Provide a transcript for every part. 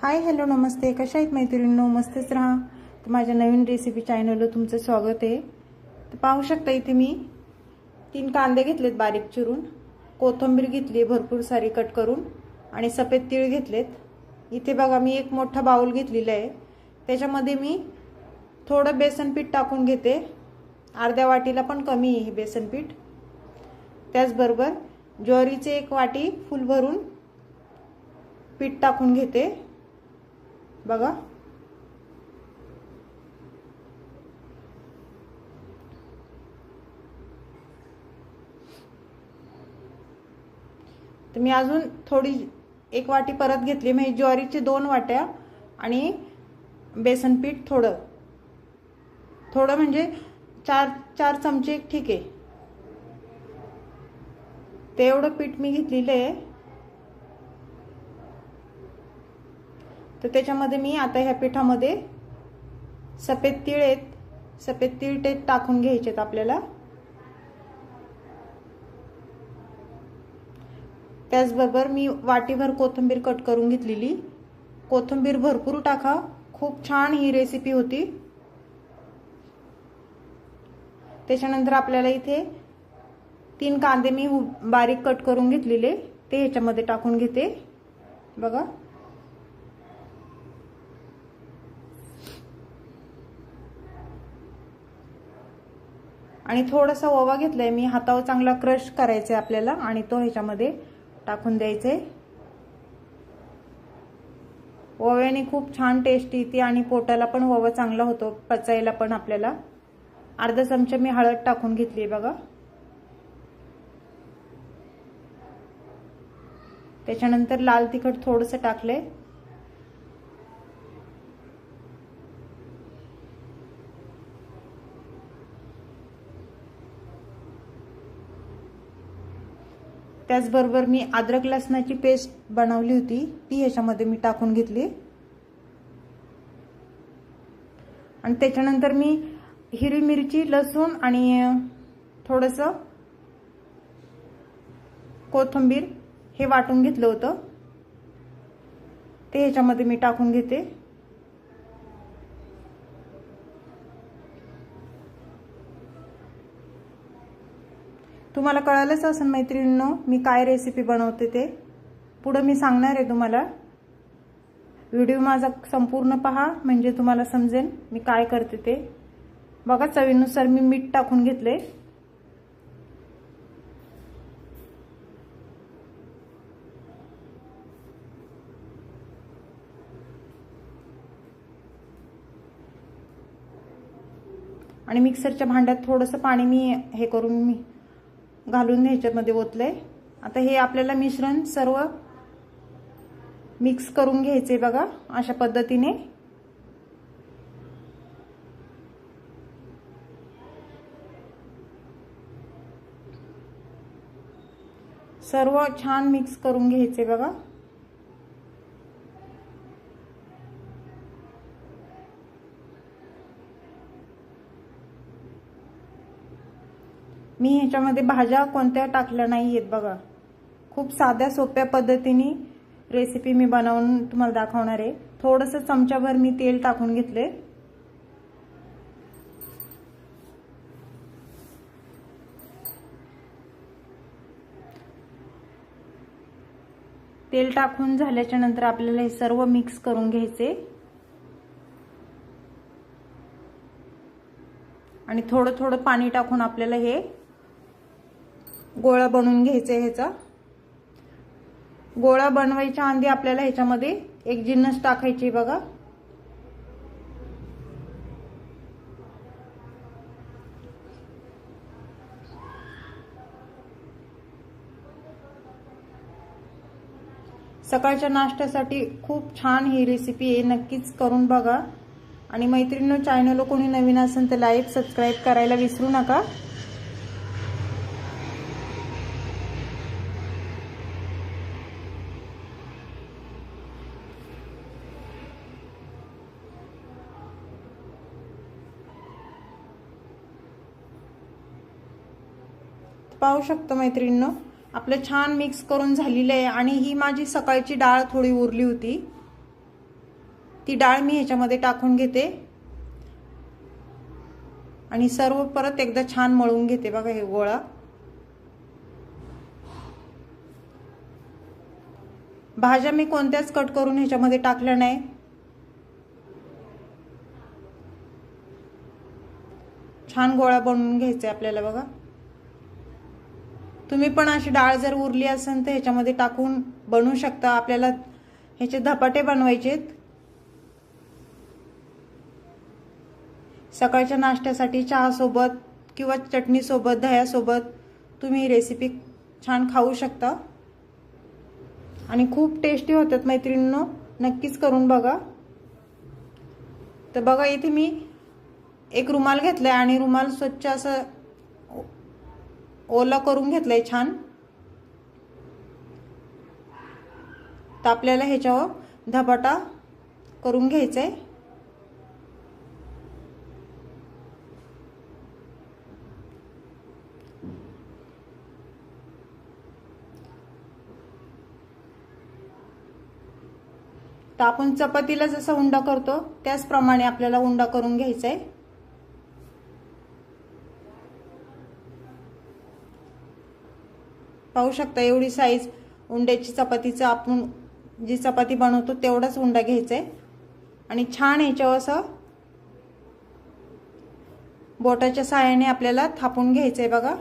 Hi hello नमस्ते, कशा आहेत मैत्रिणींनो? मस्तच राहा. तर माझ्या नवीन रेसिपी चॅनलला तुमचं स्वागत आहे. तर पाहू शकता इथे मी 3 कांदे घेतलेत बारीक चिरून, कोथिंबीर घेतली भरपूर सारी कट करून आणि सफेद तीळ घेतलेत. इथे बघा मी एक मोठा बाउल घेतलेला आहे. त्याच्यामध्ये मी थोडं बेसन पीठ टाकून घेते. अर्ध्या वाटीला पण कमी आहे हे बेसन पीठ. त्याचबरोबर ज्वारीचे 1 वाटी फुल भरून पीठ टाकून घेते. बघा तर मी अजून थोडी 1 वाटी परत घेतली. म्हणजे ज्वारीचे 2 वाट्या आणि बेसन पीठ थोडं थोडं म्हणजे 4 चमचे ठीक आहे. ते एवढं पीठ मी घेतलेलं आहे. तर त्याच्यामध्ये मी आता ह्या पिठामध्ये सफेद तीळ आहेत, सफेद तीळ ते टाकून घ्यायचेत आपल्याला. त्याचबरोबर मी वाटीभर कोथिंबीर कट करून घेतलेली. कोथिंबीर भरपूर टाका, खूप छान ही रेसिपी होती. त्याच्यानंतर आपल्याला इथे 3 कांदे मी बारीक कट करून घेतलेले ते ह्याच्यामध्ये टाकून घेते. बघा आणि थोडासा ओवा घेतलाय मी, हातावर चांगला क्रश करायचा आहे आपल्याला आणि तो ह्याच्यामध्ये टाकून द्यायचा आहे. ओव्याने खूप छान टेस्ट येते आणि पोटाला पण ओवा चांगला होतो, पचायला पण आपल्याला. अर्धा चमचा मी हळद टाकून घेतली आहे बघा. त्याच्यानंतर लाल तिखट थोडंसं टाकलंय. त्याचबरोबर मी अद्रक लसणाची पेस्ट बनवली होती ती ह्याच्यामध्ये मी टाकून घेतली. आणि त्याच्यानंतर मी हिरवी मिरची, लसूण आणि थोडंसं कोथिंबीर हे वाटून घेतलं होतं ते ह्याच्यामध्ये मी टाकून घेते. तुम्हाला कळालंच असेल मैत्रिणींनो मी काय रेसिपी बनवते ते. पुढे मी सांगणार आहे तुम्हाला. व्हिडिओ माझा संपूर्ण पहा म्हणजे तुम्हाला समजेल मी काय करते ते. बघा चवीनुसार मी मीठ टाकून घेतले. आणि मिक्सरच्या भांड्यात थोडंसं पाणी मी हे करून मी घालून ह्याच्यामध्ये ओतलंय. आता हे आपल्याला मिश्रण सर्व मिक्स करून घ्यायचे बघा अशा पद्धतीने. सर्व छान मिक्स करून घ्यायचे बघा. मी ह्याच्यामध्ये भाज्या कोणत्या टाकल्या नाहीयेत बघा. खूप साध्या सोप्या पद्धतीने रेसिपी मी बनवून तुम्हाला दाखवणार आहे. थोडंसं चमचाभर मी तेल टाकून घेतले. तेल टाकून झाल्याच्या नंतर आपल्याला हे सर्व मिक्स करून घ्यायचे आणि थोडं थोडं पाणी टाकून आपल्याला हे गोळा बनवून घ्यायचा आहे. ह्याचा गोळा बनवायच्या आधी आपल्याला ह्याच्यामध्ये एक जिन्नस टाकायची बघा. सकाळच्या नाश्त्यासाठी खूप छान ही रेसिपी आहे, नक्कीच करून बघा. आणि मैत्रिणींनो चॅनलला कोणी नवीन असेल तर लाईक सबस्क्राईब करायला विसरू नका. पाहू शकतो मैत्रिणींनो आपलं छान मिक्स करून झालेलं आहे. आणि ही माझी सकाळची डाळ थोडी उरली होती ती डाळ मी ह्याच्यामध्ये टाकून घेते आणि सर्व परत एकदा छान मळून घेते बघा हे गोळा। भाज्या मी कोणत्याच कट करून ह्याच्यामध्ये टाकल्या नाही। छान गोळा बनवून घ्यायचा आपल्याला बघा। तुम्ही पण अशी डाळ जर उरली असेल तर ह्याच्यामध्ये टाकून बनवू शकता। आपल्याला ह्याचे धपाटे बनवायचेत। सकाळच्या नाश्त्यासाठी चहा सोबत किंवा चटणी सोबत, दह्या सोबत तुम्ही ही रेसिपी छान खाऊ शकता आणि खूप टेस्टी होतात मैत्रिणींनो, नक्कीच करून बघा। तर बघा इथे मी एक रुमाल घेतलाय आणि रुमाल स्वच्छ असं ओला करून घेतलाय छान। तर आपल्याला ह्याच्यावर धपाटा करून घ्यायचा आहे। तर आपण चपातीला जसा उंडा करतो त्याचप्रमाणे आपल्याला उंडा करून घ्यायचा आहे। पाहू शकता एवढी साईज उंड्याची चपातीचं आपण जी चपाती बनवतो तेवढाच उंडा घ्यायचा आहे आणि छान ह्याच्यावर असं बोटाच्या साहाय्याने आपल्याला थापून घ्यायचं आहे बघा।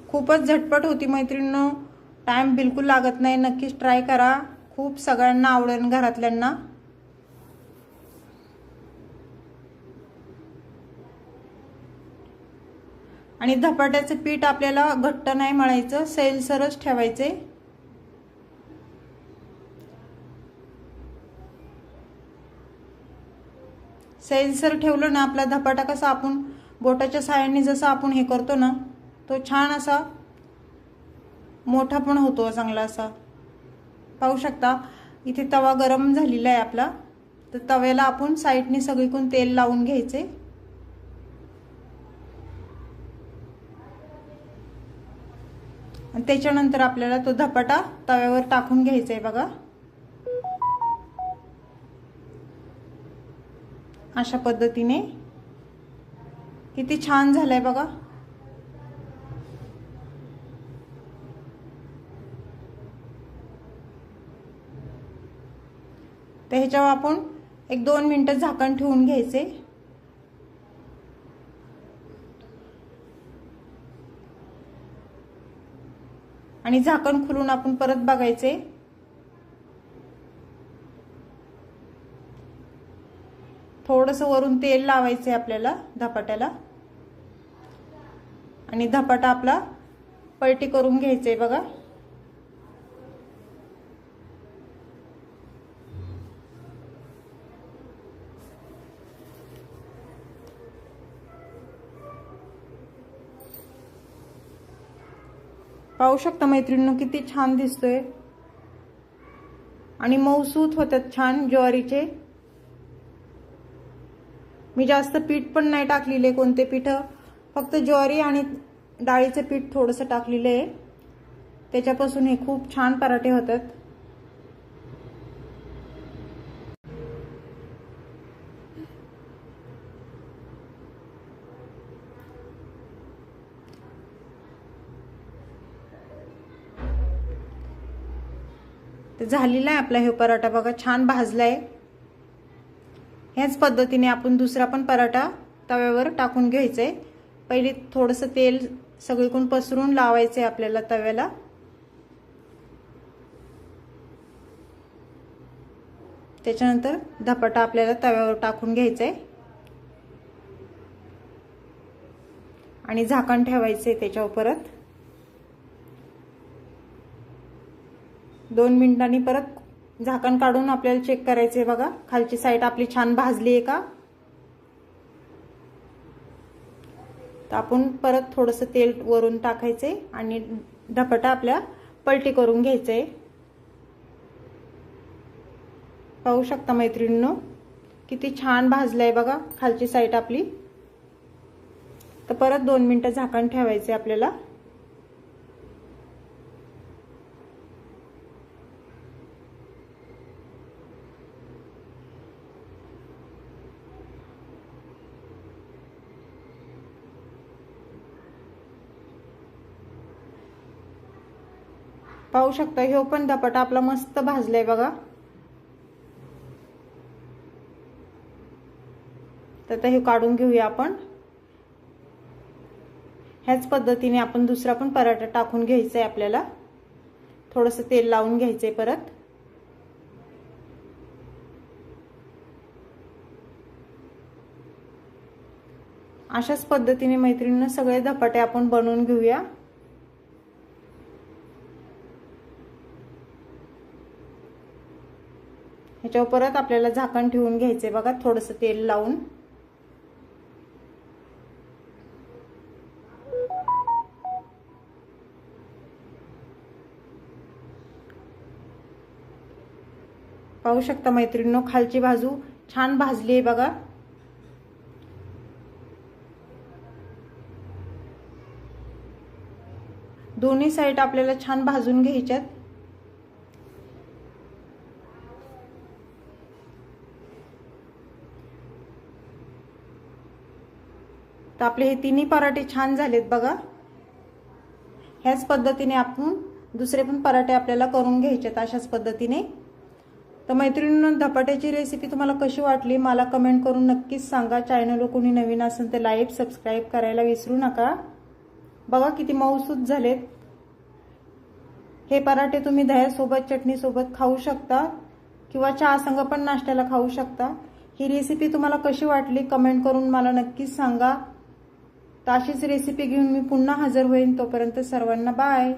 खूपच झटपट होती मैत्रिणींनो, टाइम बिलकुल लागत नाही। नक्कीच ट्राय करा, खूप सगळ्यांना आवडेल घरातल्यांना। आणि धपाट्याचं पीठ आपल्याला घट्ट नाही मळायचं, सैलसरच ठेवायचे। सैलसर ठेवलं ना आपला धपाटा कसा आपण बोटाच्या साहाय्याने जसा आपण हे करतो ना तो छान असा मोठा पण होतो चांगला असा। पाहू शकता इथे तवा गरम झालेला आहे आपला। तर तव्याला आपण साईडने सगळीकडून तेल लावून घ्यायचे आणि त्याच्यानंतर आपल्याला तो धपाटा तव्यावर टाकून घ्यायचा आहे बघा। अशा पद्धतीने किती छान झालाय बघा। तर ह्याच्यावर आपण 1-2 मिनिटं झाकण ठेवून घ्यायचे आणि झाकण खोलून आपण परत बघायचे। थोडंसं वरून तेल लावायचे आपल्याला धपाट्याला आणि धपाटा आपला पलटी करून घ्यायचे बघा। पाहू शकता मैत्रिणींनो किती छान दिसतोय आणि मऊसूत होतात छान ज्वारीचे। मी जास्त पीठ पण नाही टाकलेले, कोणते पीठ, फक्त ज्वारी आणि डाळीचे पीठ थोडंसं टाकलेलं आहे, त्याच्यापासून हे खूप छान पराठे होतात। तर झालेला आहे आपला हे पराठा बघा, छान भाजलाय। ह्याच पद्धतीने आपण दुसरा पण पराठा तव्यावर टाकून घ्यायचंय। पहिले थोडंसं तेल सगळीकडून पसरून लावायचंय आपल्याला तव्याला। त्याच्यानंतर धपाटा आपल्याला तव्यावर टाकून घ्यायचंय आणि झाकण ठेवायचंय त्याच्यावर परत 2 मिनिटांनी परत झाकण काढून आपल्याला चेक करायचंय बघा खालची साईड आपली छान भाजली आहे का। तर आपण परत थोडंसं तेल वरून टाकायचंय आणि धपाटा आपल्या पलटी करून घ्यायचंय। पाहू शकता मैत्रिणींनो किती छान भाजलाय बघा खालची साईड आपली। तर परत 2 मिनिटं झाकण ठेवायचे आपल्याला पाहू शकता हे पण धपाटा आपला मस्त भाजलाय बघा। तर आता हे काढून घेऊया आपण। ह्याच पद्धतीने आपण दुसरा पण पराठा टाकून घ्यायचा आहे आपल्याला। थोडंसं तेल लावून घ्यायचंय परत। अशाच पद्धतीने मैत्रिणींनो सगळे धपाटे आपण बनवून घेऊया। ह्याच्यावर परत आपल्याला झाकण ठेवून घ्यायचंय बघा, थोडंसं तेल लावून। पाहू शकता मैत्रिणींनो खालची बाजू छान भाजली आहे बघा। दोन्ही साइड आपल्याला छान भाजून घ्यायच्यात। तर आपले हे तिन्ही पराठे छान झालेत बघा। ह्याच पद्धतीने आपण दुसरे पण पराठे आपल्याला करून घ्यायचेत अशाच पद्धतीने। तर मैत्रिणींनो धपाट्याची रेसिपी तुम्हाला कशी वाटली मला कमेंट करून नक्कीच सांगा। चॅनलवर कोणी नवीन असेल तर लाईक सबस्क्राईब करायला विसरू नका। बघा किती मऊसूत झालेत। हे पराठे तुम्ही दह्यासोबत चटणी सोबत खाऊ शकता किंवा चहा संग पण नाश्त्याला खाऊ शकता। ही रेसिपी तुम्हाला कशी वाटली कमेंट करून मला नक्कीच सांगा। तर अशीच रेसिपी घेऊन मी पुन्हा हजर होईन। तोपर्यंत सर्वांना बाय।